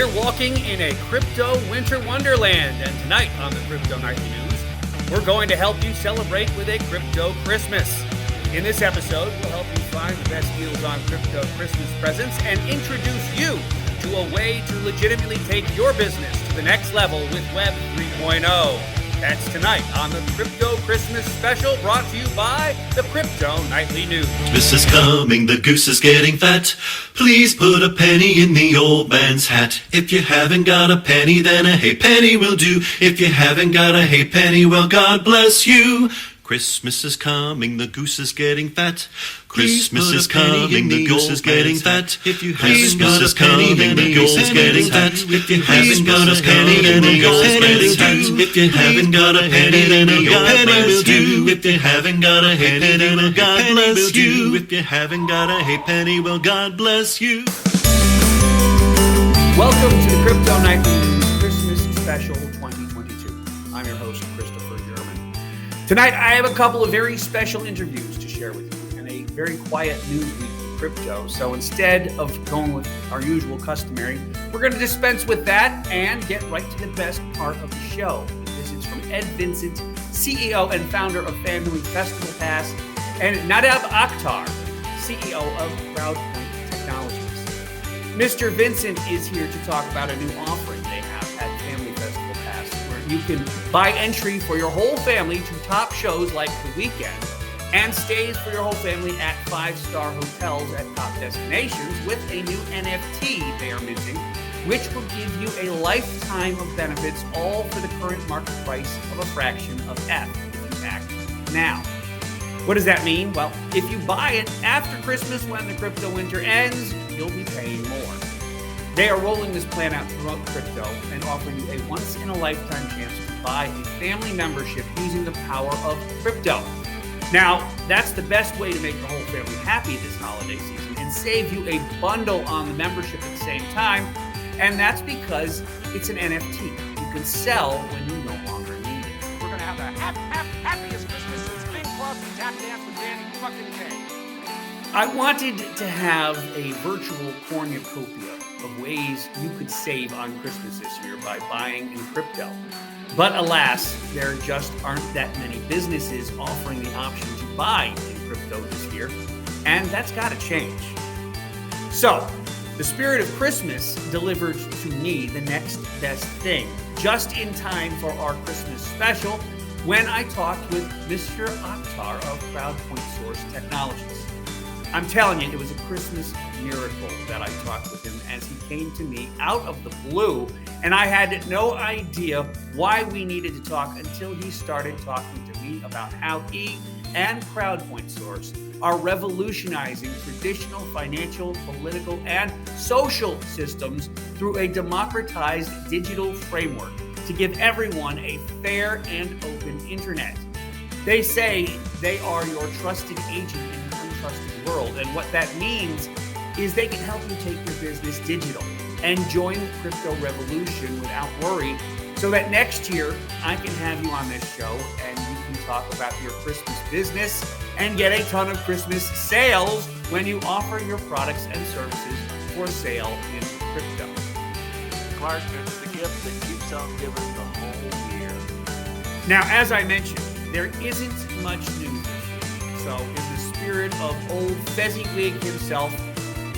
We're walking in a crypto winter wonderland, and tonight on the Crypto Nightly News, we're going to help you celebrate with a crypto Christmas. In this episode, we'll help you find the best deals on crypto Christmas presents and introduce you to a way to legitimately take your business to the next level with Web 3.0. That's tonight on the Crypto Christmas Special, brought to you by the Crypto Nightly News. Christmas is coming, the goose is getting fat. Please put a penny in the old man's hat. If you haven't got a penny, then a halfpenny will do. If you haven't got a halfpenny, well, God bless you. Christmas is coming, the goose is getting fat. Christmas is coming, the goose is getting fat. If you haven't got a penny, then the goose is getting fat. If you haven't got a penny, then the goose is getting fat. If you haven't got a penny, then a penny will do. If you haven't got a penny, then a God bless you. If you haven't got a halfpenny, well, God bless you. Welcome to the Crypto Nightly News Christmas Special 2022. I'm your host, Christopher German. Tonight, I have a couple of very special interviews to share with you and a very quiet news week in crypto. So instead of going with our usual customary, we're going to dispense with that and get right to the best part of the show. This is from Ed Vincent, CEO and founder of festivalpass, and Nadav Akhtar, CEO of crowpoint technologies. Mr. Vincent is here to talk about a new offering they have at festivalpass, where you can buy entry for your whole family to top shows like The Weeknd and stays for your whole family at 5-star hotels at top destinations with a new NFT they are minting, which will give you a lifetime of benefits, all for the current market price of a fraction of F if you act now. What does that mean? Well, if you buy it after Christmas when the crypto winter ends, you'll be paying more. They are rolling this plan out throughout crypto and offering you a once-in-a-lifetime chance to buy a family membership using the power of crypto. Now, that's the best way to make the whole family happy this holiday season and save you a bundle on the membership at the same time, and that's because it's an NFT. You can sell when you no longer need it. We're going to have the happiest Christmas since Bing Crosby tap dance with Danny fucking Kaye. I wanted to have a virtual cornucopia of ways you could save on Christmas this year by buying in crypto. But alas, there just aren't that many businesses offering the option to buy in crypto this year, and that's got to change. So, the spirit of Christmas delivered to me the next best thing, just in time for our Christmas special, when I talked with Mr. Akhtar of crowpoint Source Technologies. I'm telling you, it was a Christmas miracle that I talked with him as he came to me out of the blue, and I had no idea why we needed to talk until he started talking to me about how he and crowpoint Source are revolutionizing traditional financial, political, and social systems through a democratized digital framework to give everyone a fair and open internet. They say they are your trusted agent in an untrusted world, and what that means is they can help you take your business digital and join the crypto revolution without worry, so that next year I can have you on this show and you can talk about your Christmas business and get a ton of Christmas sales when you offer your products and services for sale in crypto. Clark, it's the gift that keeps on giving the whole year. Now, as I mentioned, there isn't much news this year. So in the spirit of old Fezziwig himself,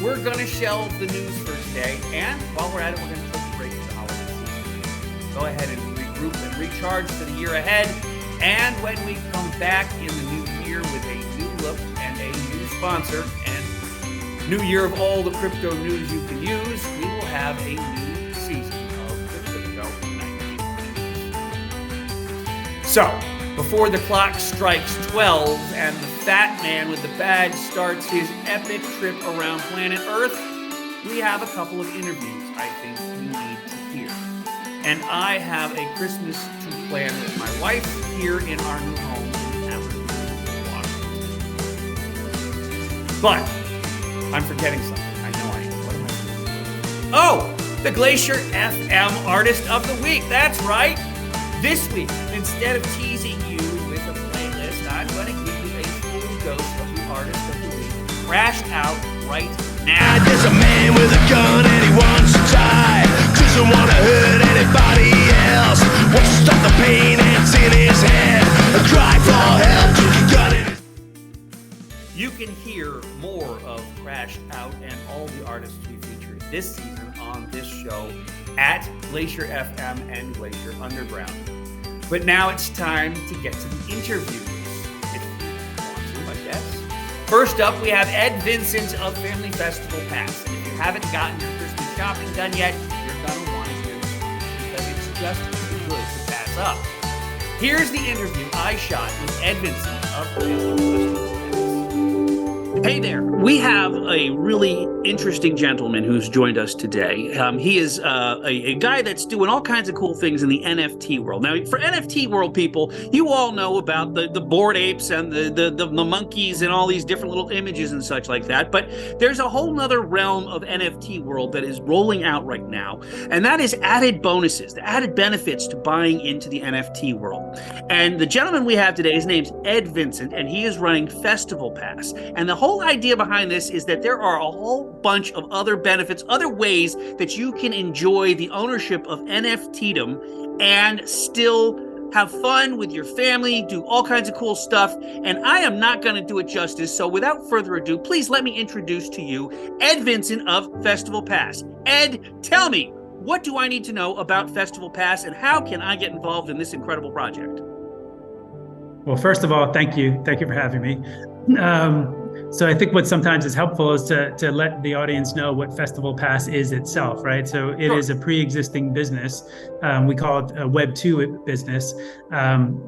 we're going to shelve the news for today. And while we're at it, we're going to take a break for the holiday season. Go ahead and regroup and recharge for the year ahead. And when we come back in the new year with a new look and a new sponsor and new year of all the crypto news you can use, we will have a new season of the Crypto Nightly News. So, before the clock strikes 12 and the fat man with the badge starts his epic trip around planet Earth, we have a couple of interviews I think you need to hear. And I have a Christmas to plan with my wife here in our new home in Amherst, Washington. But I'm forgetting something. I know I am. What am I forgetting? Oh, the Glacier FM Artist of the Week. That's right. This week, instead of teasing you with a playlist, I'm going to give you a full dose of the Artist of the Week, crashed out right now. There's a man with a gun and he wants to die. can hear more of Crash Out and all the artists we featured this season on this show at Glacier FM and Glacier Underground. But now it's time to get to the interviews, if you want to, I guess. First up, we have Ed Vincent of Family Festival Pass. And if you haven't gotten your Christmas shopping done yet, you're going to want to do it because it's just too good to pass up. Here's the interview I shot with Ed Vincent of Family Festival Pass. Hey there. We have a really interesting gentleman who's joined us today. He is a guy that's doing all kinds of cool things in the NFT world. Now, for NFT world people, you all know about the Bored Apes and the monkeys and all these different little images and such like that. But there's a whole nother realm of NFT world that is rolling out right now, and that is added bonuses, the added benefits to buying into the NFT world. And the gentleman we have today, his name's Ed Vincent, and he is running Festival Pass. And the whole idea behind this is that there are a whole bunch of other benefits, other ways that you can enjoy the ownership of NFTdom and still have fun with your family, do all kinds of cool stuff. And I am not going to do it justice. So without further ado, please let me introduce to you Ed Vincent of Festival Pass. Ed, tell me, what do I need to know about Festival Pass and how can I get involved in this incredible project? Well, first of all, thank you. Thank you for having me. So I think what sometimes is helpful is to let the audience know what Festival Pass is itself, right? So it is a pre-existing business. We call it a Web 2 business.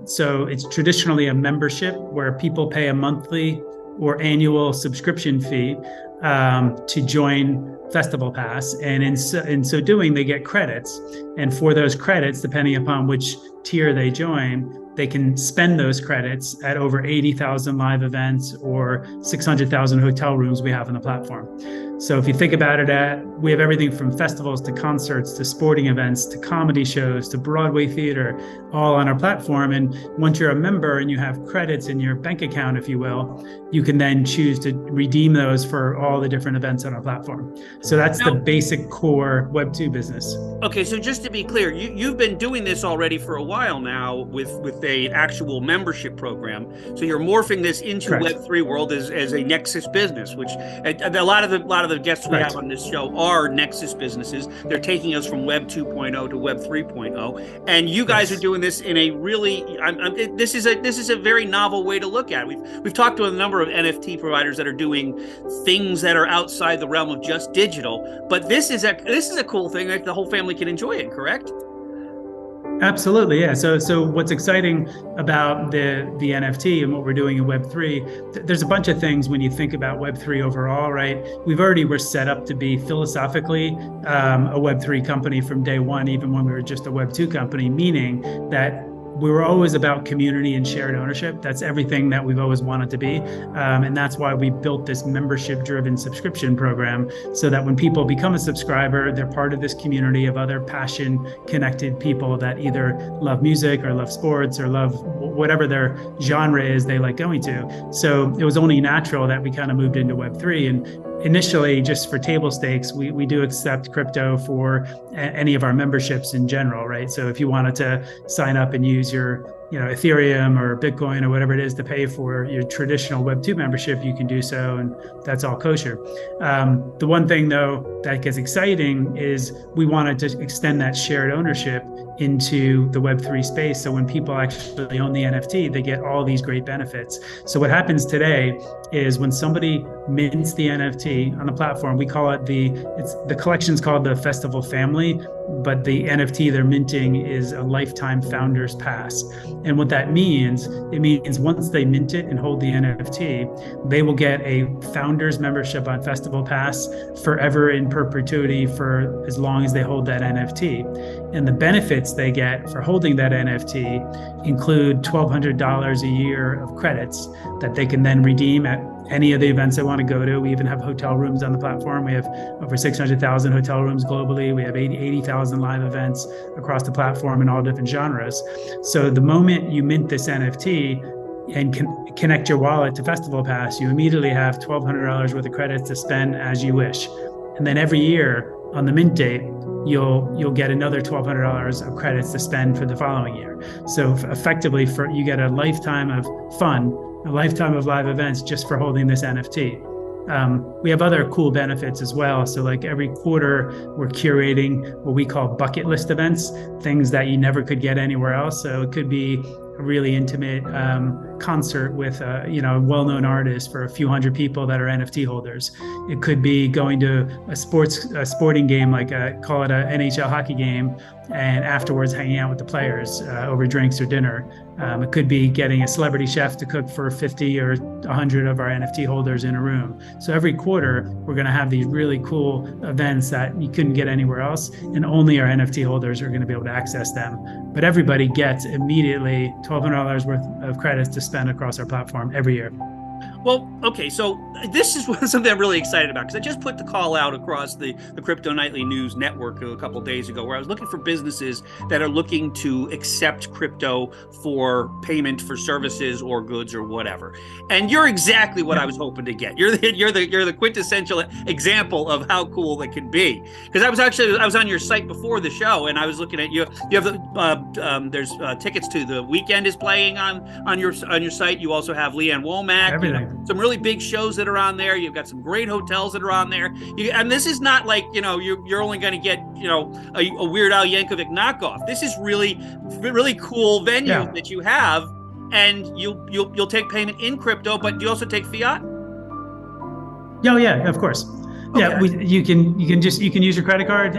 So it's traditionally a membership where people pay a monthly or annual subscription fee to join Festival Pass. And in so doing, they get credits. And for those credits, depending upon which tier they join, they can spend those credits at over 80,000 live events or 600,000 hotel rooms we have on the platform. So if you think about it, we have everything from festivals to concerts to sporting events to comedy shows to Broadway theater, all on our platform. And once you're a member and you have credits in your bank account, if you will, you can then choose to redeem those for all the different events on our platform. So that's the basic core Web 2 business. Okay, so just to be clear, you've been doing this already for a while now with a actual membership program. So you're morphing this into Correct. Web 3 world as a Nexus business, which a lot of the guests we have on this show are Nexus businesses. They're taking us from Web 2.0 to Web 3.0, and you guys are doing this in a really this is a very novel way to look at it. We've talked to a number of NFT providers that are doing things that are outside the realm of just digital, but this is a cool thing that the whole family can enjoy it, correct? Absolutely, yeah. So what's exciting about the NFT and what we're doing in Web3, there's a bunch of things when you think about Web3 overall, right? We're set up to be philosophically a Web3 company from day one, even when we were just a Web2 company, meaning that we were always about community and shared ownership. That's everything that we've always wanted to be. And that's why we built this membership-driven subscription program so that when people become a subscriber, they're part of this community of other passion-connected people that either love music or love sports or love whatever their genre is they like going to. So it was only natural that we kind of moved into Web3. And initially, just for table stakes, we do accept crypto for any of our memberships in general, right? So if you wanted to sign up and use your Ethereum or Bitcoin or whatever it is to pay for your traditional Web2 membership, you can do so, and that's all kosher. The one thing, though, that gets exciting is we wanted to extend that shared ownership into the Web3 space. So when people actually own the NFT, they get all these great benefits. So what happens today is when somebody mints the NFT on the platform, we call it the collection's called the Festival Family, but the NFT they're minting is a lifetime founder's pass. And what that means, it means once they mint it and hold the NFT, they will get a founder's membership on Festival Pass forever in perpetuity for as long as they hold that NFT. And the benefits they get for holding that NFT include $1,200 a year of credits that they can then redeem at any of the events they want to go to. We even have hotel rooms on the platform. We have over 600,000 hotel rooms globally. We have 80,000 live events across the platform in all different genres. So the moment you mint this NFT and connect your wallet to Festival Pass, you immediately have $1,200 worth of credits to spend as you wish. And then every year on the mint date, you'll get another $1,200 of credits to spend for the following year. So effectively, you get a lifetime of fun a lifetime of live events just for holding this NFT. We have other cool benefits as well. So like every quarter, we're curating what we call bucket list events, things that you never could get anywhere else. So it could be a really intimate concert with a well-known artist for a few hundred people that are NFT holders. It could be going to a sporting game, like call it a NHL hockey game, and afterwards hanging out with the players over drinks or dinner. It could be getting a celebrity chef to cook for 50 or 100 of our NFT holders in a room. So every quarter, we're going to have these really cool events that you couldn't get anywhere else, and only our NFT holders are going to be able to access them. But everybody gets immediately $1,200 worth of credits to spend across our platform every year. Well, okay, so this is something I'm really excited about, because I just put the call out across the Crypto Nightly News network a couple of days ago, where I was looking for businesses that are looking to accept crypto for payment for services or goods or whatever. And you're exactly what I was hoping to get. You're the quintessential example of how cool it could be. Because I was on your site before the show, and I was looking at you. You have there's tickets to The Weeknd is playing on your site. You also have Leanne Womack. Everything. Some really big shows that are on there. You've got some great hotels that are on there. And this is not like, you're only going to get, a Weird Al Yankovic knockoff. This is really, really cool venue that you have, and you'll take payment in crypto, but do you also take fiat? Oh yeah, of course. Okay. Yeah, you can use your credit card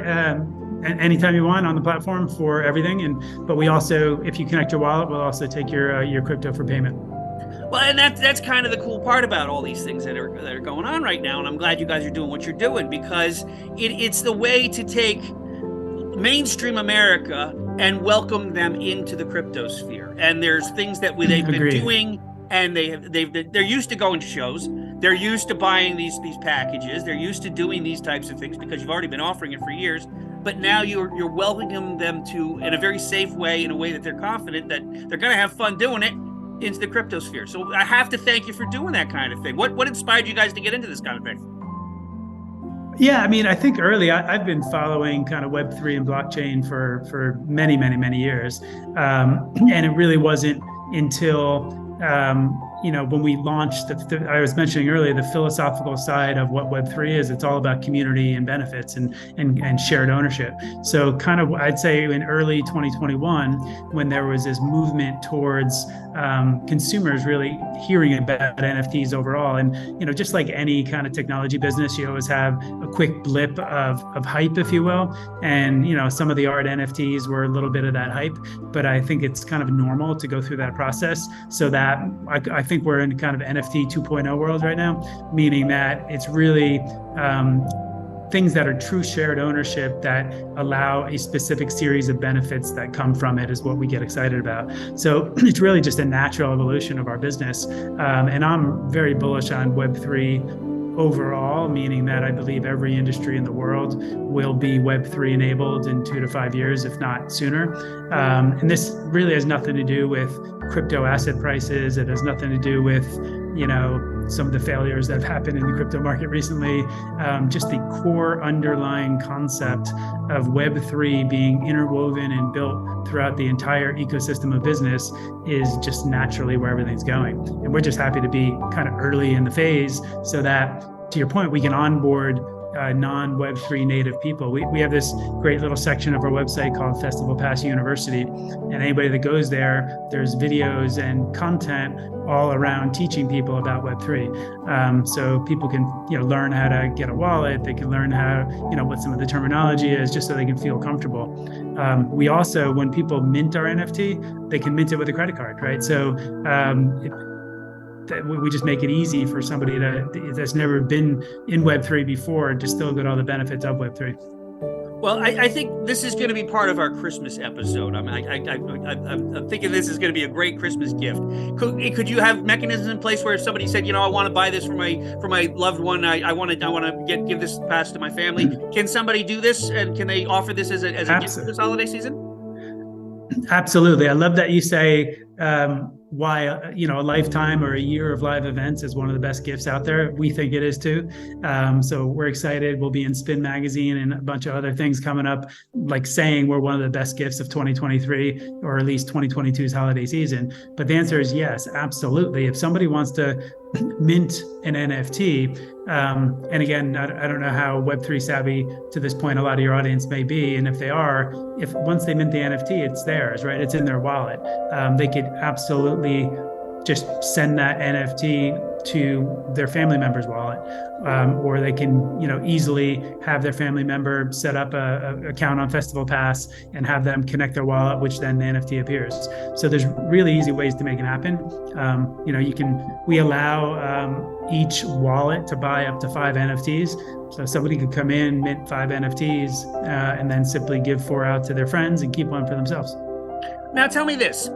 anytime you want on the platform for everything. But we also, if you connect your wallet, we'll also take your crypto for payment. Well, and that's kind of the cool part about all these things that are going on right now. And I'm glad you guys are doing what you're doing, because it's the way to take mainstream America and welcome them into the crypto sphere. And there's things that they've been doing, and they're used to going to shows. They're used to buying these packages. They're used to doing these types of things because you've already been offering it for years. But now you're welcoming them to, in a very safe way, in a way that they're confident that they're going to have fun doing it, into the crypto sphere. So I have to thank you for doing that kind of thing. What inspired you guys to get into this kind of thing? Yeah, I mean, I think early I've been following kind of Web3 and blockchain for many, many, many years. And it really wasn't until when we launched, I was mentioning earlier, the philosophical side of what Web3 is. It's all about community and benefits and shared ownership. So kind of, I'd say in early 2021, when there was this movement towards consumers really hearing about NFTs overall. And, just like any kind of technology business, you always have a quick blip of hype, if you will. And, some of the art NFTs were a little bit of that hype, but I think it's kind of normal to go through that process, so that I think we're in kind of NFT 2.0 world right now, meaning that it's really things that are true shared ownership that allow a specific series of benefits that come from it is what we get excited about. So it's really just a natural evolution of our business. And I'm very bullish on Web3 overall, meaning that I believe every industry in the world will be Web3 enabled in 2 to 5 years, if not sooner. And this really has nothing to do with crypto asset prices. It has nothing to do with, some of the failures that have happened in the crypto market recently. Just the core underlying concept of Web3 being interwoven and built throughout the entire ecosystem of business is just naturally where everything's going. And we're just happy to be kind of early in the phase, so that, to your point, we can onboard non-Web3 native people. We have this great little section of our website called Festivalpass University, and anybody that goes there, there's videos and content all around teaching people about Web3. So people can learn how to get a wallet. They can learn how what some of the terminology is, just so they can feel comfortable. We also, when people mint our NFT, they can mint it with a credit card, right? So we just make it easy for somebody that's never been in Web3 before to still get all the benefits of Web3. Well, I think this is going to be part of our Christmas episode. I mean, I'm thinking this is going to be a great Christmas gift. Could you have mechanisms in place where if somebody said, I want to buy this for my loved one, I want to give this pass to my family, can somebody do this, and can they offer this as a gift for this holiday season? Absolutely. I love that you say why a lifetime or a year of live events is one of the best gifts out there. We think it is too. So we're excited. We'll be in Spin Magazine and a bunch of other things coming up, like saying we're one of the best gifts of 2023, or at least 2022's holiday season. But the answer is yes, absolutely. If somebody wants to mint an NFT, and again, I don't know how Web3 savvy to this point a lot of your audience may be, and if they are, if once they mint the NFT, it's theirs, right? It's in their wallet. They could absolutely just send that NFT to their family member's wallet, or they can, easily have their family member set up a account on festivalpass and have them connect their wallet, which then the NFT appears. So there's really easy ways to make it happen. We allow each wallet to buy up to 5 NFTs. So somebody could come in, mint 5 NFTs, and then simply give 4 out to their friends and keep one for themselves. Now tell me this.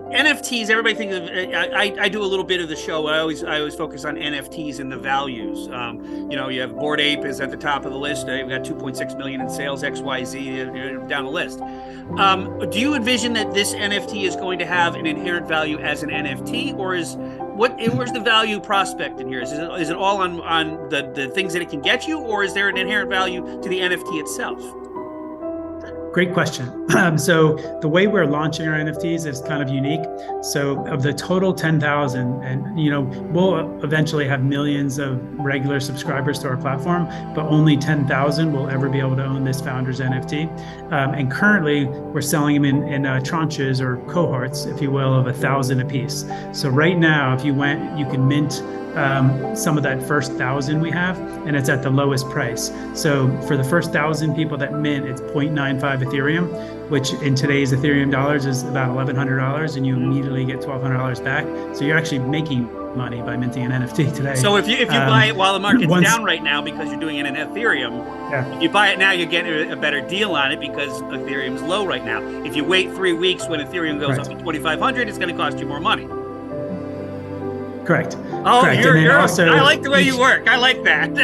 NFTs, everybody thinks of. I do a little bit of the show. I always focus on NFTs and the values. You have Bored Ape is at the top of the list. You've got 2.6 million in sales. XYZ down the list. Do you envision that this NFT is going to have an inherent value as an NFT, or where's the value prospect in here? Is it all on the things that it can get you, or is there an inherent value to the NFT itself? Great question. So the way we're launching our NFTs is kind of unique. So of the total 10,000, and we'll eventually have millions of regular subscribers to our platform, but only 10,000 will ever be able to own this founder's NFT. And currently we're selling them in tranches or cohorts, if you will, of 1,000 apiece. So right now, if you went, you can mint some of that first 1,000 we have, and it's at the lowest price. So for the first 1,000 people that mint, it's 0.95 Ethereum, which in today's Ethereum dollars is about $1,100, and you immediately get $1,200 back. So you're actually making money by minting an NFT today. So if you buy it while the market's down right now because you're doing it in Ethereum, if you buy it now, you get a better deal on it because Ethereum's low right now. If you wait 3 weeks when Ethereum goes up to 2,500, it's going to cost you more money. Correct. Oh, Correct. I like the way you work. I like that.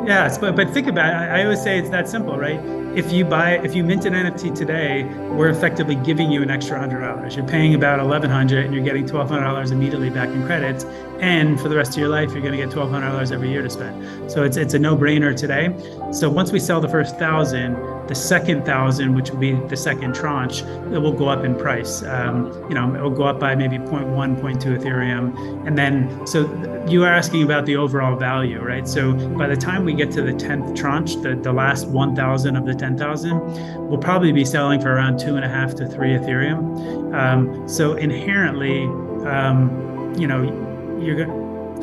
Yes, but think about it. I always say it's that simple, right? If you mint an NFT today, we're effectively giving you an extra $100. You're paying about $1,100 and you're getting $1,200 immediately back in credits. And for the rest of your life, you're going to get $1,200 every year to spend. So it's a no-brainer today. So once we sell the first 1,000, the second 1,000, which will be the second tranche, it will go up in price. It will go up by maybe 0.1, 0.2 Ethereum. And then, so you are asking about the overall value, right? So by the time we get to the 10th tranche, the last 1,000 of the 10,000, we'll probably be selling for around 2.5 to 3 Ethereum. So inherently,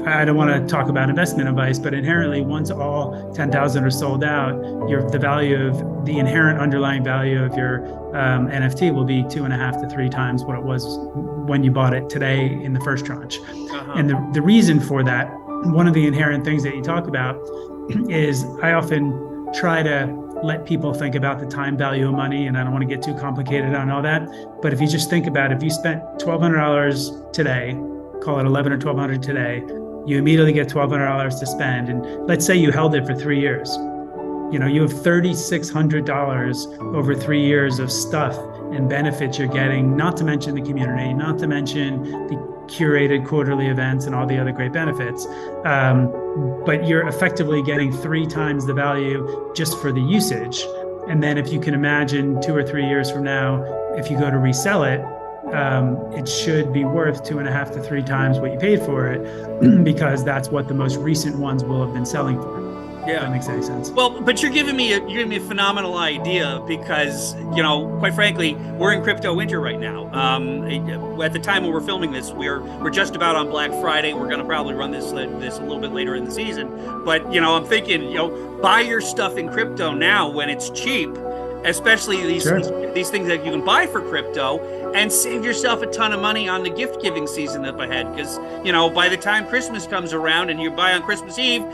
I don't want to talk about investment advice, but inherently, once all 10,000 are sold out, the inherent underlying value of your NFT will be 2.5 to 3 times what it was when you bought it today in the first tranche. And the reason for that, one of the inherent things that you talk about is I often try to let people think about the time value of money, and I don't want to get too complicated on all that. But if you just think about it, if you spent $1,200 today, call it $1,100 or $1,200 today, you immediately get $1,200 to spend. And let's say you held it for 3 years. You have $3,600 over 3 years of stuff and benefits you're getting, not to mention the community, not to mention the curated quarterly events and all the other great benefits. But you're effectively getting 3 times the value just for the usage. And then if you can imagine 2 or 3 years from now, if you go to resell it, it should be worth 2.5 to 3 times what you paid for it, because that's what the most recent ones will have been selling for. Yeah, if that makes any sense. Well, but you're giving me a phenomenal idea because, quite frankly, we're in crypto winter right now. At the time when we're filming this, we're just about on Black Friday. We're going to probably run this a little bit later in the season. But I'm thinking, buy your stuff in crypto now when it's cheap, especially these things that you can buy for crypto, and save yourself a ton of money on the gift giving season up ahead. Because, by the time Christmas comes around and you buy on Christmas Eve,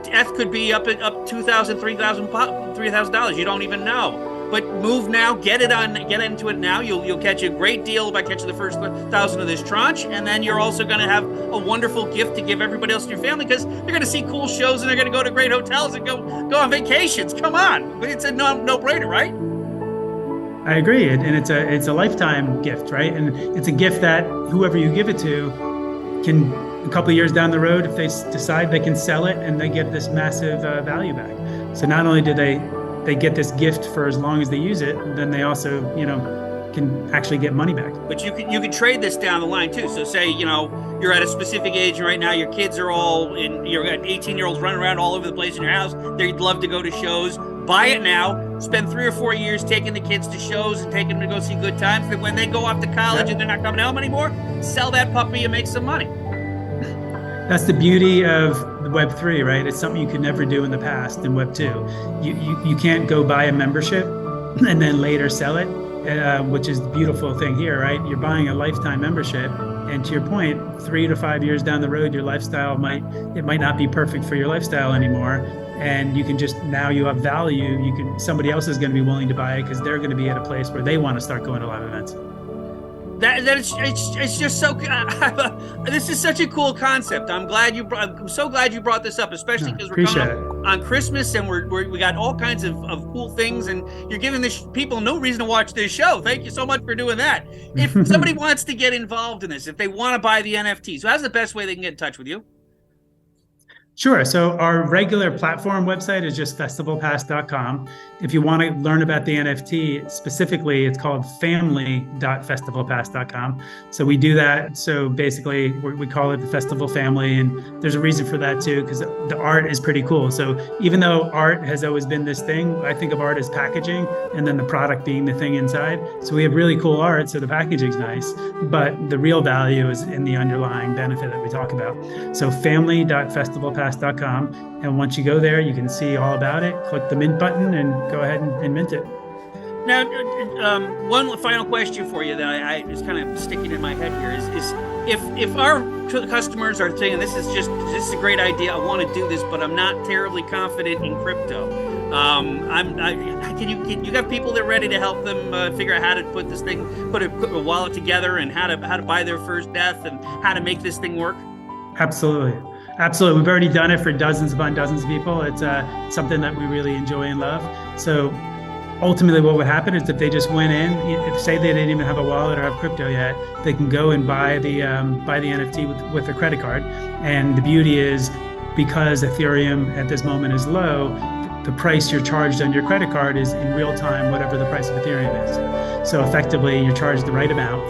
F could be up $2,000, $3,000. You don't even know. But move now, get into it now. You'll catch a great deal by catching the first 1,000 of this tranche, and then you're also going to have a wonderful gift to give everybody else in your family, because they're going to see cool shows and they're going to go to great hotels and go on vacations. Come on, it's a no-brainer, right? I agree, and it's a lifetime gift, right? And it's a gift that whoever you give it to can, a couple of years down the road, if they decide, they can sell it and they get this massive value back. So not only do they get this gift for as long as they use it, then they also, can actually get money back. But you can trade this down the line too. So say, you're at a specific age and right now your kids are all you've got 18-year-olds running around all over the place in your house. They'd love to go to shows. Buy it now, spend 3 or 4 years taking the kids to shows and taking them to go see good times. Then when they go off to college and they're not coming home anymore, sell that puppy and make some money. That's the beauty of Web3, right? It's something you could never do in the past in Web2. You can't go buy a membership and then later sell it. Which is the beautiful thing here, right? You're buying a lifetime membership, and to your point, 3 to 5 years down the road, your lifestyle might not be perfect for your lifestyle anymore, and you can now you have value. Somebody else is going to be willing to buy it because they're going to be at a place where they want to start going to live events. It's just so. This is such a cool concept. I'm so glad you brought this up, especially because we're coming up on Christmas and we got all kinds of cool things, and you're giving people no reason to watch this show. Thank you so much for doing that. If somebody wants to get involved in this, if they want to buy the NFTs, so how's the best way they can get in touch with you? Sure. So our regular platform website is just festivalpass.com. If you want to learn about the NFT specifically, it's called family.festivalpass.com. So we do that. So basically, we call it the festival family. And there's a reason for that, too, because the art is pretty cool. So even though art has always been this thing, I think of art as packaging and then the product being the thing inside. So we have really cool art. So the packaging's nice, but the real value is in the underlying benefit that we talk about. So family.festivalpass.com. And once you go there, you can see all about it. Click the mint button and go ahead and mint it. Now, one final question for you that I is kind of sticking in my head here is if our customers are saying this is a great idea, I want to do this, but I'm not terribly confident in crypto. You got people that are ready to help them figure out how to put a wallet together and how to buy their first DETH and how to make this thing work? Absolutely. We've already done it for dozens upon dozens of people. It's something that we really enjoy and love. So ultimately what would happen is if they just went in, if say they didn't even have a wallet or have crypto yet, they can go and buy the NFT with a credit card. And the beauty is, because Ethereum at this moment is low, the price you're charged on your credit card is in real time whatever the price of Ethereum is. So effectively, you're charged the right amount.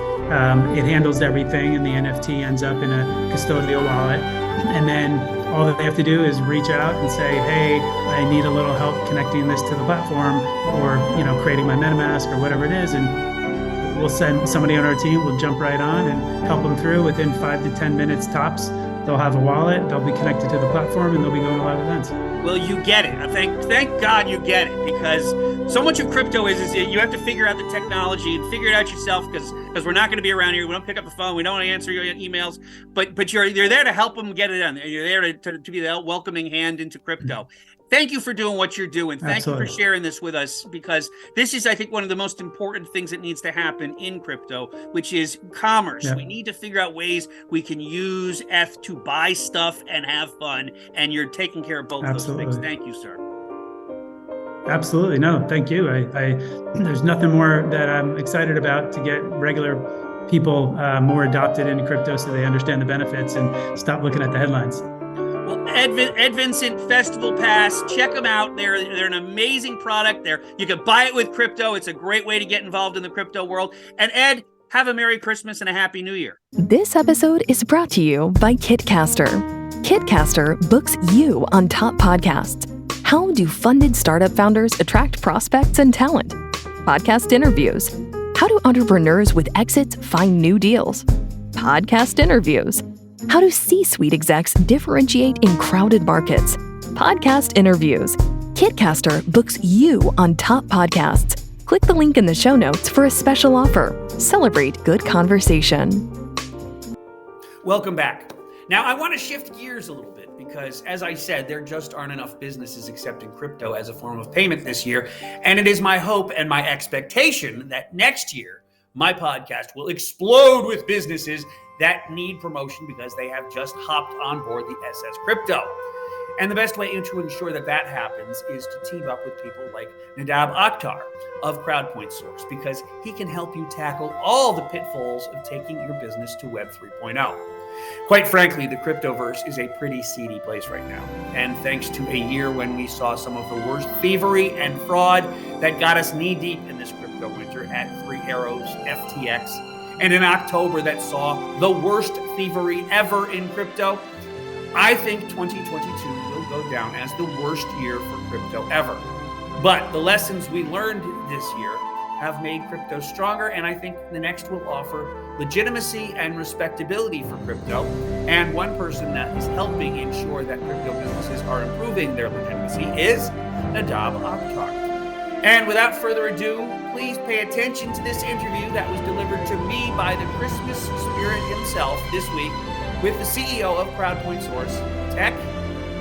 It handles everything, and the NFT ends up in a custodial wallet. And then all that they have to do is reach out and say, hey, I need a little help connecting this to the platform, or creating my MetaMask or whatever it is. And we'll send somebody on our team, we'll jump right on and help them through within 5 to 10 minutes tops. They'll have a wallet, they'll be connected to the platform, and they'll be going to live events. Well, you get it. Thank God you get it, because so much of crypto is you have to figure out the technology and figure it out yourself, because we're not going to be around here. We don't pick up the phone. We don't want to answer your emails, but you're there to help them get it done. You're there to be the welcoming hand into crypto. Thank you for doing what you're doing. Thank you for sharing this with us, because this is, I think, one of the most important things that needs to happen in crypto, which is commerce. Yeah. We need to figure out ways we can use F to buy stuff and have fun, and you're taking care of both those things. Thank you, sir. Absolutely. No, thank you. There's nothing more that I'm excited about to get regular people more adopted into crypto so they understand the benefits and stop looking at the headlines. Well, Ed Vincent, Festival Pass, check them out. They're an amazing product. You can buy it with crypto. It's a great way to get involved in the crypto world. And Ed, have a Merry Christmas and a Happy New Year. This episode is brought to you by Kitcaster. Kitcaster books you on top podcasts. How do funded startup founders attract prospects and talent? Podcast interviews. How do entrepreneurs with exits find new deals? Podcast interviews. How do C-suite execs differentiate in crowded markets? Podcast interviews. Kitcaster books you on top podcasts. Click the link in the show notes for a special offer. Celebrate good conversation. Welcome back. Now, I want to shift gears a little bit because, as I said, there just aren't enough businesses accepting crypto as a form of payment this year. And it is my hope and my expectation that next year, my podcast will explode with businesses that need promotion because they have just hopped on board the SS Crypto. And the best way to ensure that that happens is to team up with people like Nadab Akhtar of crowpoint Source, because he can help you tackle all the pitfalls of taking your business to Web 3.0. Quite frankly, the cryptoverse is a pretty seedy place right now. And thanks to a year when we saw some of the worst thievery and fraud that got us knee deep in this crypto winter at Three Arrows, FTX, and in October that saw the worst thievery ever in crypto, I think 2022 will go down as the worst year for crypto ever. But the lessons we learned this year have made crypto stronger, and I think the next will offer legitimacy and respectability for crypto. And one person that is helping ensure that crypto businesses are improving their legitimacy is Nadab Akhtar. And without further ado, please pay attention to this interview that was delivered to me by the Christmas spirit himself this week with the CEO of crowpoint Source, Tech,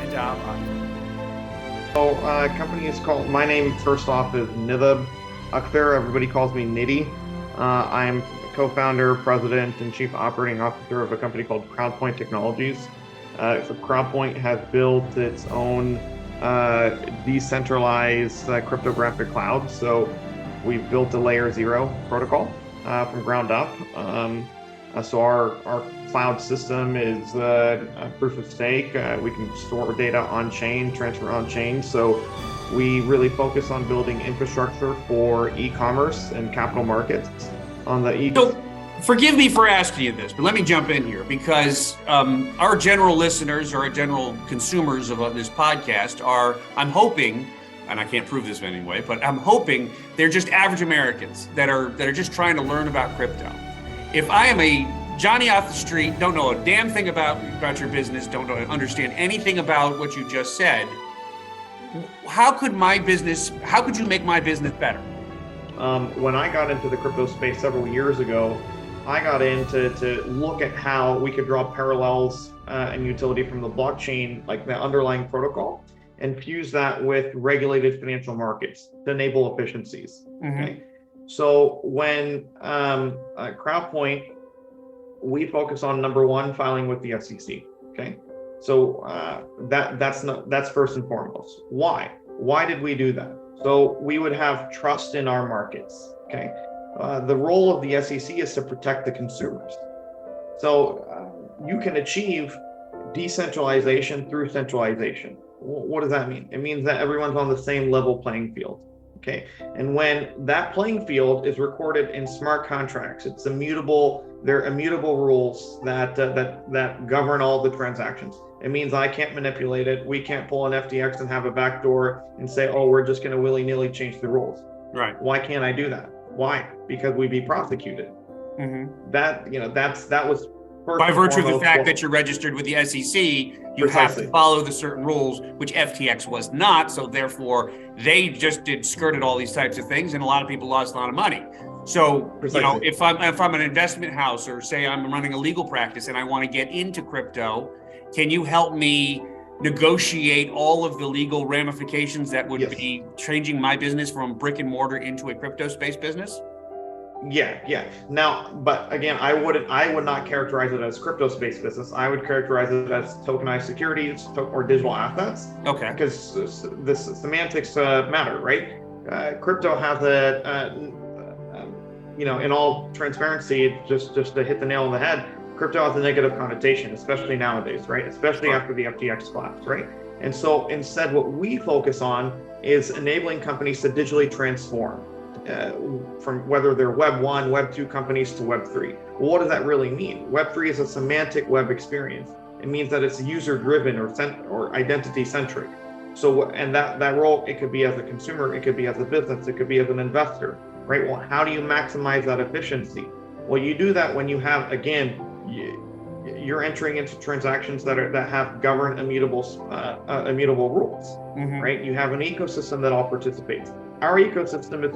Nadab Akhtar. So, company is called, my name first off is Nadab Akhtar. Everybody calls me Nidhi. I'm co-founder, president, and chief operating officer of a company called Crowpoint Technologies. So Crowpoint has built its own decentralized cryptographic cloud. So we've built a layer 0 protocol from ground up. So our cloud system is proof of stake. We can store data on chain, transfer on chain. So we really focus on building infrastructure for e-commerce and capital markets on the So forgive me for asking you this, but let me jump in here because our general listeners or our general consumers of this podcast are, I'm hoping, and I can't prove this in any way, but I'm hoping they're just average Americans that are just trying to learn about crypto. If I am a Johnny off the street, don't know a damn thing about your business, don't understand anything about what you just said, how could you make my business better? When I got into the crypto space several years ago, I got into to look at how we could draw parallels and utility from the blockchain, like the underlying protocol, and fuse that with regulated financial markets to enable efficiencies. Mm-hmm. Okay? So when Crowpoint, we focus on number one, filing with the SEC. Okay, so that's first and foremost. Why? Why did we do that? So we would have trust in our markets. Okay, the role of the SEC is to protect the consumers. So you can achieve decentralization through centralization. What does that mean? It means that everyone's on the same level playing field. Okay, and when that playing field is recorded in smart contracts, it's immutable. They're immutable rules that govern all the transactions. It means I can't manipulate it. We can't pull an FTX and have a backdoor and say, oh, we're just going to willy-nilly change the rules. Right. Why can't I do that? Why? Because we'd be prosecuted. Mm-hmm. That was first by virtue of the fact goal. that you're registered with the SEC, you Precisely. have to follow the certain rules, which FTX was not. So therefore, they just skirted all these types of things, and a lot of people lost a lot of money. So, Precisely. if I'm an investment house, or say I'm running a legal practice and I want to get into crypto, can you help me negotiate all of the legal ramifications that would Yes. be changing my business from brick and mortar into a crypto space business? Yeah. Now, but again, I would not characterize it as crypto space business. I would characterize it as tokenized securities or digital assets. Okay. Because the semantics matter, right? Crypto has in all transparency, just to hit the nail on the head, crypto has a negative connotation, especially nowadays, right? Especially after the FTX collapse, right? And so instead, what we focus on is enabling companies to digitally transform from whether they're Web 1, Web 2 companies to Web 3. Well, what does that really mean? Web 3 is a semantic web experience. It means that it's user-driven or identity-centric. So, and that role, it could be as a consumer, it could be as a business, it could be as an investor, right? Well, how do you maximize that efficiency? Well, you do that when you have, again, you're entering into transactions that have governed immutable rules, Mm-hmm. right? You have an ecosystem that all participates. Our ecosystem is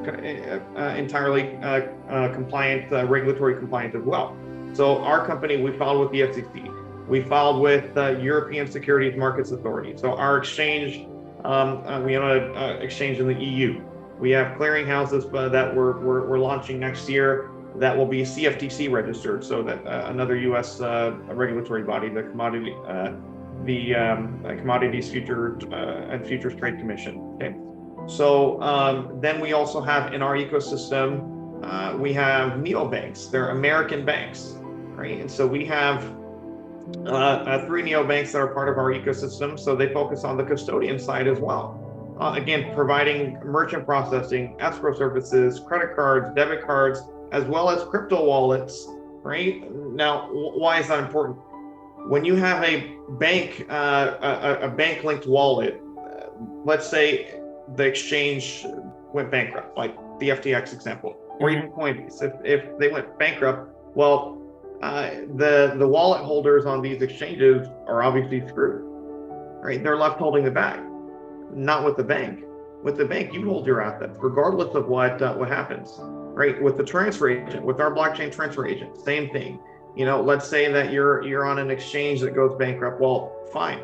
entirely compliant, regulatory compliant as well. So our company, we filed with the SEC. We filed with the European Securities Markets Authority. So our exchange, we own an exchange in the EU. We have clearinghouses that we're launching next year that will be CFTC registered, so that another U.S. regulatory body, the Commodities Future and Futures Trade Commission. Okay, so then we also have in our ecosystem we have neobanks. They're American banks, right? And so we have 3 neobanks that are part of our ecosystem. So they focus on the custodian side as well. Again, providing merchant processing, escrow services, credit cards, debit cards, as well as crypto wallets, right? Now, why is that important? When you have a bank, a bank-linked wallet, let's say the exchange went bankrupt, like the FTX example, or even Coinbase. If they went bankrupt, well, the wallet holders on these exchanges are obviously screwed, right? They're left holding the bag, not with the bank. With the bank, you hold your assets, regardless of what happens, right? With the transfer agent, with our blockchain transfer agent, same thing. You know, let's say that you're on an exchange that goes bankrupt. Well, fine.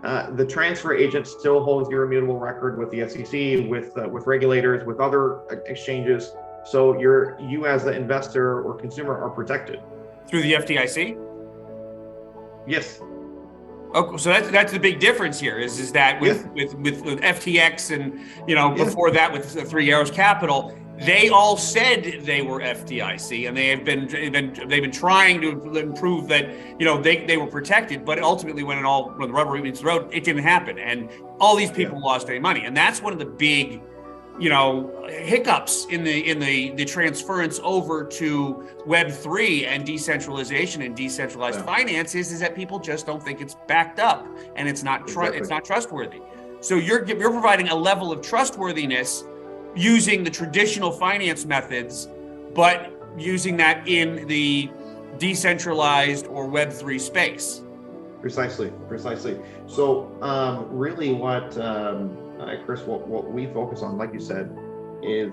The transfer agent still holds your immutable record with the SEC, with regulators, with other exchanges. So you as the investor or consumer are protected Through the FDIC? Yes. Okay, so that's the big difference here is that with FTX and before that with the Three Arrows Capital, they all said they were FDIC, and they've been trying to improve that they were protected, but ultimately when the rubber meets the road, it didn't happen, and all these people lost their money, and that's one of the big hiccups in the transference over to Web3 and decentralization and decentralized finance is that people just don't think it's backed up and it's not trustworthy. So you're providing a level of trustworthiness using the traditional finance methods, but using that in the decentralized or Web3 space. Precisely. So really what Chris, what we focus on, like you said, is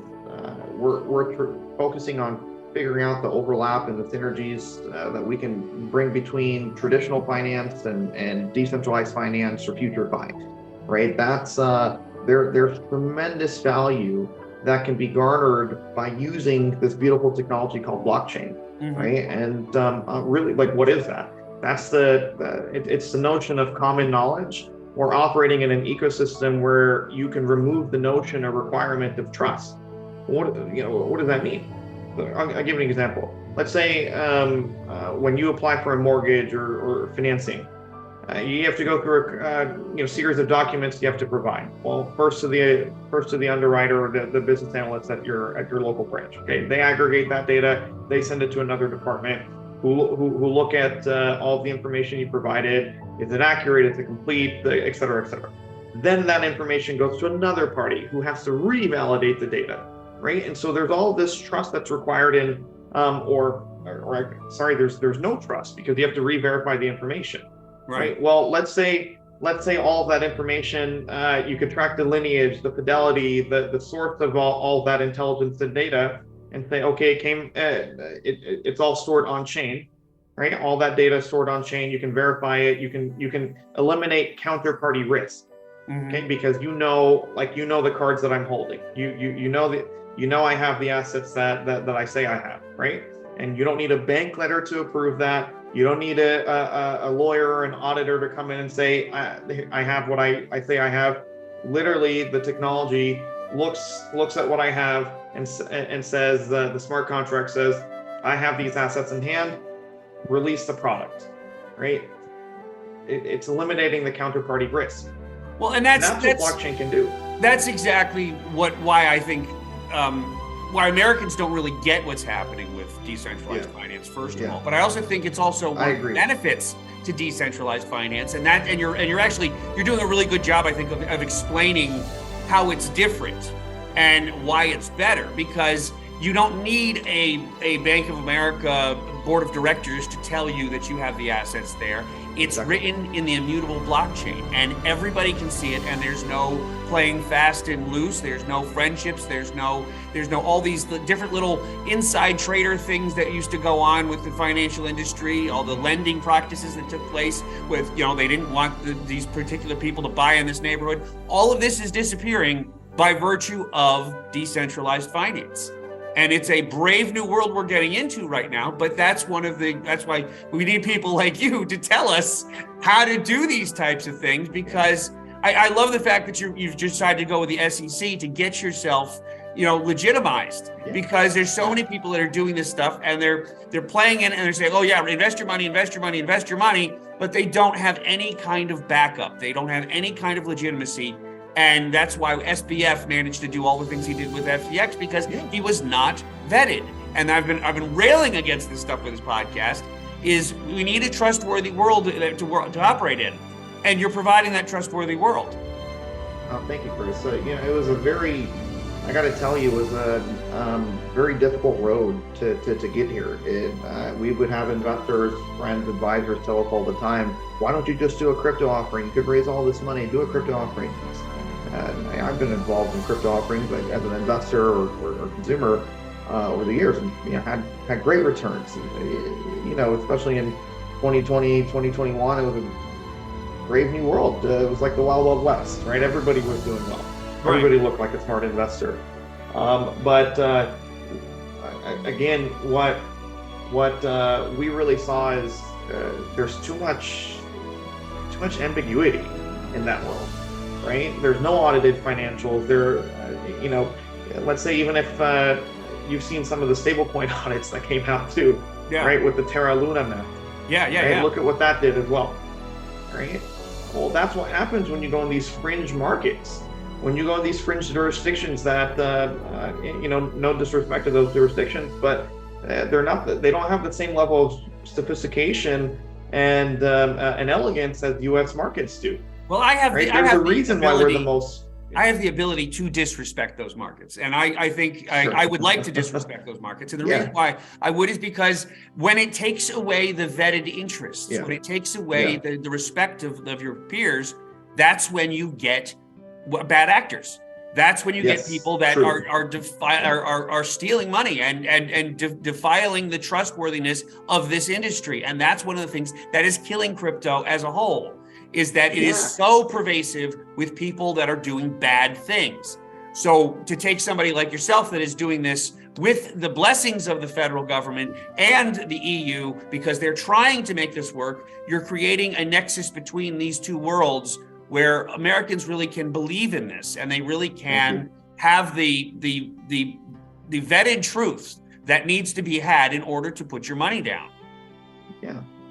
we're focusing on figuring out the overlap and the synergies that we can bring between traditional finance and decentralized finance or future finance, right? That's there's tremendous value that can be garnered by using this beautiful technology called blockchain, right? And really, like, what is that? That's it's the notion of common knowledge. We're operating in an ecosystem where you can remove the notion or requirement of trust. What does that mean? I'll give an example. Let's say when you apply for a mortgage or financing, you have to go through a series of documents you have to provide. Well, first to the underwriter or the business analyst at your local branch. Okay, they aggregate that data, they send it to another department who look at all the information you provided. Is it accurate? Is it complete? Et cetera, et cetera. Then that information goes to another party who has to revalidate the data, right? And so there's all this trust that's required in, there's no trust because you have to re-verify the information, right? Well, let's say all of that information, you could track the lineage, the fidelity, the source of all that intelligence and data, and say, okay, it's all stored on chain, right? All that data is stored on chain. You can verify it. You can eliminate counterparty risk, okay? Because the cards that I'm holding. You know I have the assets that I say I have, right? And you don't need a bank letter to approve that. You don't need a lawyer or an auditor to come in and say I have what I say I have. Literally, the technology looks at what I have and says the smart contract says I have these assets in hand. Release the product, right? It's eliminating the counterparty risk. Well, and that's what blockchain can do. That's exactly why I think why Americans don't really get what's happening with decentralized finance, first of all. But I also think it's also one of the benefits to decentralized finance, and you're doing a really good job, I think, of explaining how it's different and why it's better, because you don't need a Bank of America board of directors to tell you that you have the assets there. It's written in the immutable blockchain, and everybody can see it, and there's no playing fast and loose. There's no friendships. There's no all these different little inside trader things that used to go on with the financial industry, all the lending practices that took place with, they didn't want these particular people to buy in this neighborhood. All of this is disappearing by virtue of decentralized finance. And it's a brave new world we're getting into right now, but that's why we need people like you to tell us how to do these types of things, because I love the fact that you've decided to go with the SEC to get yourself, legitimized, because there's so many people that are doing this stuff and they're playing in and they're saying, oh yeah, invest your money, but they don't have any kind of backup. They don't have any kind of legitimacy. And that's why SBF managed to do all the things he did with FTX, because he was not vetted. And I've been railing against this stuff with this podcast. Is we need a trustworthy world to operate in, and you're providing that trustworthy world. Thank you, Chris. It was I got to tell you, it was a very difficult road to get here. We would have investors, friends, advisors tell us all the time, why don't you just do a crypto offering? You could raise all this money, do a crypto offering. I've been involved in crypto offerings as an investor or consumer over the years, and had great returns. Especially in 2020, 2021, it was a brave new world. It was like the Wild Wild West, right? Everybody was doing well. Right. Everybody looked like a smart investor. But again, what we really saw is there's too much ambiguity in that world. Right? There's no audited financials. Let's say even if you've seen some of the stablecoin audits that came out too, right? With the Terra Luna method. Yeah. Look at what that did as well, right? Well, that's what happens when you go in these fringe markets. When you go in these fringe jurisdictions that, no disrespect to those jurisdictions, but they don't have the same level of sophistication and elegance as U.S. markets do. Well, there's a reason why we're the most. I have the ability to disrespect those markets, and I think Sure. I would like to disrespect those markets. And the reason why I would is because when it takes away the vetted interests, when it takes away the respect of your peers, that's when you get bad actors. That's when you get people that are stealing money and defiling the trustworthiness of this industry. And that's one of the things that is killing crypto as a whole, is that it is so pervasive with people that are doing bad things. So to take somebody like yourself that is doing this with the blessings of the federal government and the EU, because they're trying to make this work, you're creating a nexus between these two worlds where Americans really can believe in this, and they really can have the vetted truth that needs to be had in order to put your money down.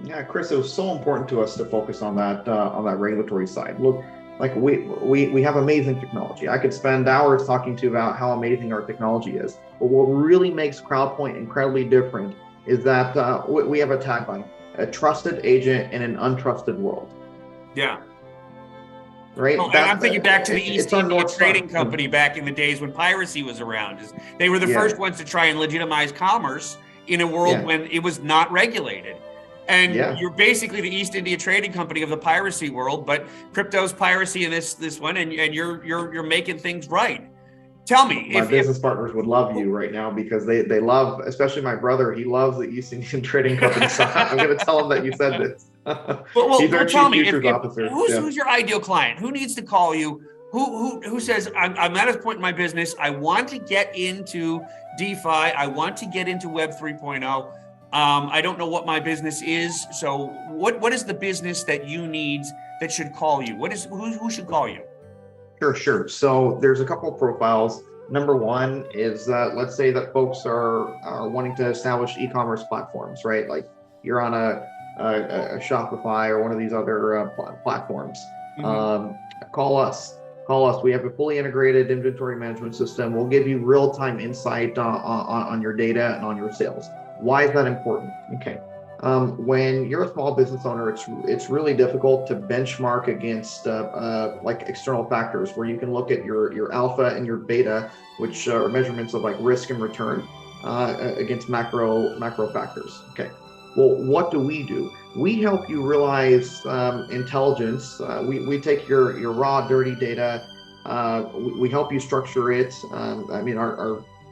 Yeah, Chris, it was so important to us to focus on that regulatory side. Look, like we have amazing technology. I could spend hours talking to you about how amazing our technology is. But what really makes Crowpointincredibly different is that we have a tagline: a trusted agent in an untrusted world. Yeah. Right. Well, I'm thinking back to the East India Trading Company back in the days when piracy was around. They were the first ones to try and legitimize commerce in a world when it was not regulated. And you're basically the East India Trading Company of the piracy world, but crypto's piracy in this one, and you're making things right. Tell me, my business partners would love you right now, because they love, especially my brother. He loves the East Indian Trading Company. So I'm going to tell him that you said this. He's our chief futures officer. Who's your ideal client? Who needs to call you? Who says, I'm at a point in my business, I want to get into DeFi, I want to get into Web 3.0. I don't know what my business is. So what is the business that you need that should call you? Who should call you? Sure. So there's a couple of profiles. Number one is let's say that folks are wanting to establish e-commerce platforms, right? Like you're on a Shopify or one of these other platforms. Call us. We have a fully integrated inventory management system. We'll give you real-time insight on your data and on your sales. Why is that important? Okay. When you're a small business owner, it's really difficult to benchmark against like external factors, where you can look at your alpha and your beta, which are measurements of like risk and return against macro factors. Okay. Well, what do? We help you realize intelligence. We take your raw, dirty data. We help you structure it.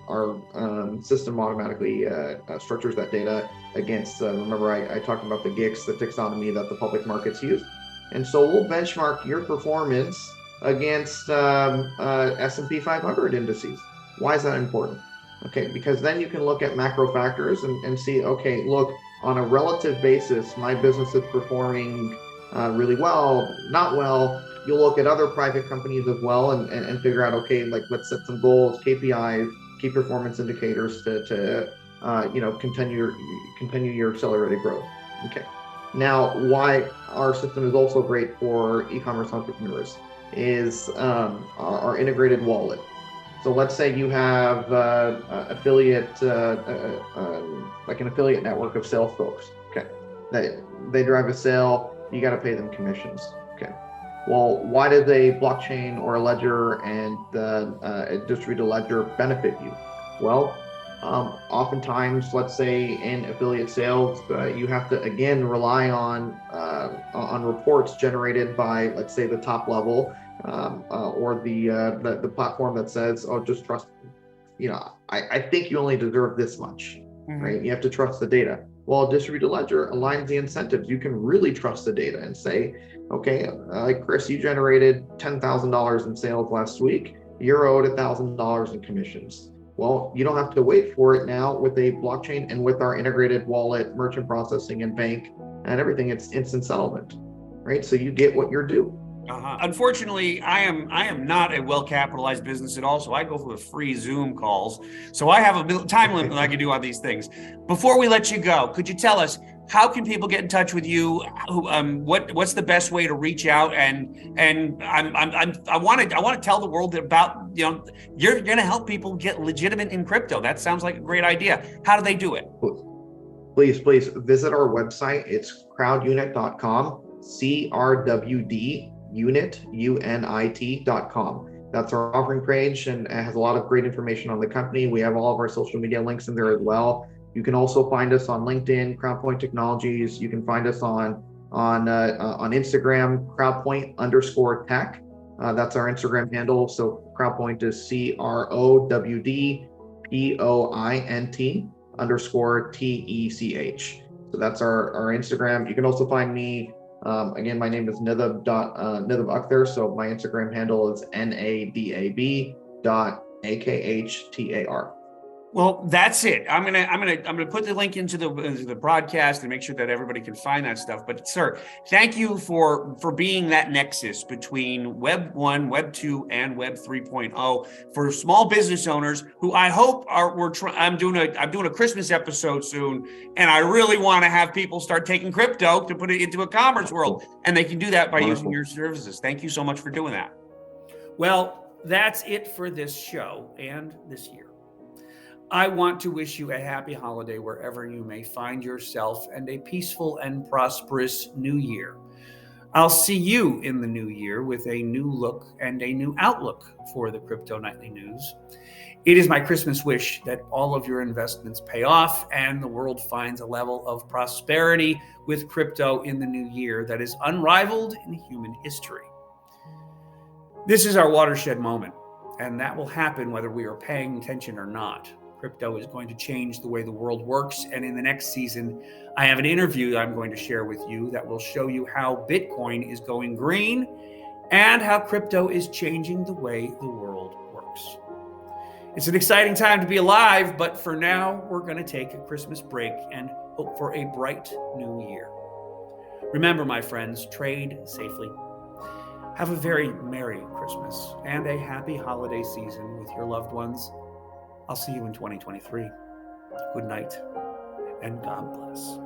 Our system automatically structures that data against, remember I talked about the GICS, the taxonomy that the public markets use. And so we'll benchmark your performance against S&P 500 indices. Why is that important? Okay, because then you can look at macro factors and see, okay, look, on a relative basis, my business is performing really well, not well. You'll look at other private companies as well and figure out, okay, like let's set some goals, KPIs, key performance indicators to continue your accelerated growth. Okay. Now, why our system is also great for e-commerce entrepreneurs is our integrated wallet. So let's say you have affiliate, like an affiliate network of sales folks. Okay, they drive a sale, you got to pay them commissions. Okay, well, why does a blockchain or a ledger and a distributed ledger benefit you? Well, oftentimes, let's say in affiliate sales, you have to again rely on reports generated by, let's say, the top level. Or the platform that says, oh, just trust, I think you only deserve this much, right? You have to trust the data. Well, a distributed ledger aligns the incentives. You can really trust the data and say, okay, like Chris, you generated $10,000 in sales last week. You're owed $1,000 in commissions. Well, you don't have to wait for it now with a blockchain and with our integrated wallet, merchant processing, and bank and everything. It's instant settlement, right? So you get what you're due. Unfortunately, I am not a well-capitalized business at all, so I go for the free Zoom calls. So I have a time limit that I can do on these things. Before we let you go, could you tell us how can people get in touch with you? What's the best way to reach out? And I want to tell the world about you're going to help people get legitimate in crypto. That sounds like a great idea. How do they do it? Please visit our website. It's crowdunit.com. CRWD.unit.com. That's our offering page, and it has a lot of great information on the company. We have all of our social media links in there as well. You can also find us on LinkedIn, CrowPoint Technologies. You can find us on Instagram, crowpoint_tech. That's our Instagram handle. So CrowPoint is CROWDPOINT_TECH. So that's our Instagram. You can also find me. Again, my name is Nidab Akhtar, so my Instagram handle is NADAB.AKHTAR. Well, that's it. I'm gonna put the link into the broadcast and make sure that everybody can find that stuff. But sir, thank you for being that nexus between Web 1, Web 2, and Web 3.0 for small business owners who I hope I'm doing a Christmas episode soon, and I really want to have people start taking crypto to put it into a commerce world, and they can do that by using your services. Thank you so much for doing that. Well, that's it for this show and this year. I want to wish you a happy holiday wherever you may find yourself and a peaceful and prosperous new year. I'll see you in the new year with a new look and a new outlook for the Crypto Nightly News. It is my Christmas wish that all of your investments pay off and the world finds a level of prosperity with crypto in the new year that is unrivaled in human history. This is our watershed moment, and that will happen whether we are paying attention or not. Crypto is going to change the way the world works. And in the next season, I have an interview that I'm going to share with you that will show you how Bitcoin is going green and how crypto is changing the way the world works. It's an exciting time to be alive, but for now, we're going to take a Christmas break and hope for a bright new year. Remember, my friends, trade safely. Have a very Merry Christmas and a happy holiday season with your loved ones. I'll see you in 2023. Good night and God bless.